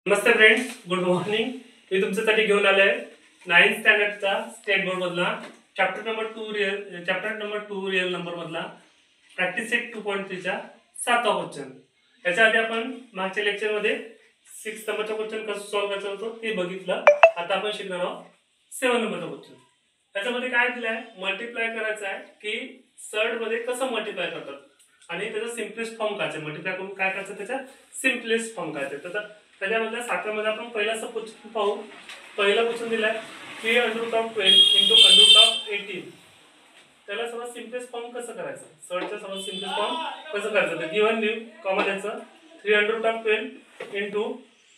नमस्ते friends, good morning. मी तुमच्यासाठी घेऊन आले 9th स्टँडर्डचा स्टेट बोर्ड मधला चॅप्टर नंबर 2 रियल नंबर मधला प्रॅक्टिस सेट 2.3 चा 7वा क्वेश्चन। याच्या आधी आपण मागच्या लेक्चर मध्ये 6 नंबरचा क्वेश्चन कसं सॉल्व्ह करायचं होतं ते बघितलं। आता आपण शिकणार आहोत 7 नंबरचा क्वेश्चन। त्याच्यामध्ये काय दिलंय, मल्टिप्लाय करायचं आहे की सर्ड मध्ये कसं मल्टिप्लाय करतात आणि त्याचा सिम्पलेस्ट फॉर्म काय आहे, मल्टिप्लाय करून काय करायचं त्याचा सिम्पलेस्ट फॉर्म काय आहे। त्याच्यामध्ये 7व्या मध्ये आपण पहिलाच क्वेश्चन पाहू। पहिला क्वेश्चन दिलाय 3√12 * √18। त्याला सर्वात सिम्पलेस्ट फॉर्म कसं करायचं, सर्चचा सर्वात सिम्पलेस्ट फॉर्म कसं करायचं तर गिवन लिव कॉमा द्यायचं 3√12 *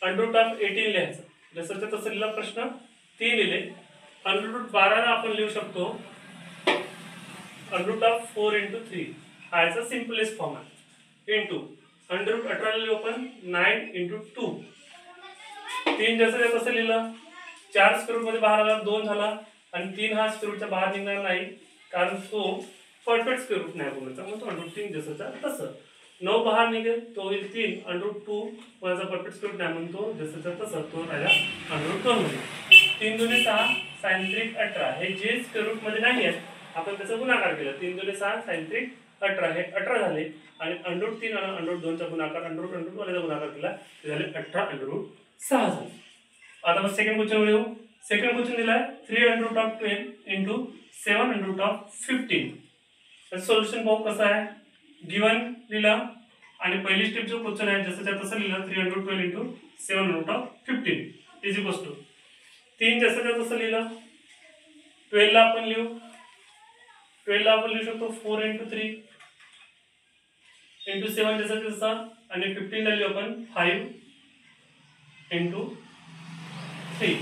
√18 लिहायचं। जसं तसं लिहिला प्रश्न 3 लिहिले। √12 ला आपण लिहू शकतो √4 * 3 हा याचा सिम्पलेस्ट फॉर्म आहे इंटू √18 लिहू आपण 9 * 2। 3 जसं तसं लिहिलं, 4 स्क्वेअर रूट मध्ये बाहेर आला 2 झाला आणि 3 हा स्क्वेअर रूटच्या बाहेर निघणार नाही कारण तो परफेक्ट स्क्वेअर रूट नाही बोलायचा, मग तो √3 जसंचा तसं 9 बाहेर निघेल तो होईल 3 √2 माझा परफेक्ट स्क्वेअर रूट नाही म्हणून तो जसंचा तसं तो राहिला √2 मध्ये। 3 × 6 sin 3 18 हे जे स्क्वेअर रूट मध्ये नाही आहे आपण त्याचा गुणाकार केला। 3 × 6 sin 3 18 हे 18 झाले आणि √3 आणि √2 चा गुणाकार √2 वाल्याचा गुणाकार केला ते झाले 18 √6 झाले। आता मग सेकंड क्वेश्चन लिहू। सेकंड क्वेश्चन दिलाय 3√12 * 7√15। तर सोल्युशन पाहू कसं आहे। गिवन लिहिला आणि पहिली स्टेप जो क्वेश्चन आहे जसं तसं लिहिलं 3√12 * 7√15 इज इक्वल्स टू 3 जसं तसं लिहिलं। 12 ला आपण लिहू, 12 ला आपण लिहू शकतो 4 * 3 * 7 जसं तसं आणि 15 ला लिहू आपण 5 * 3।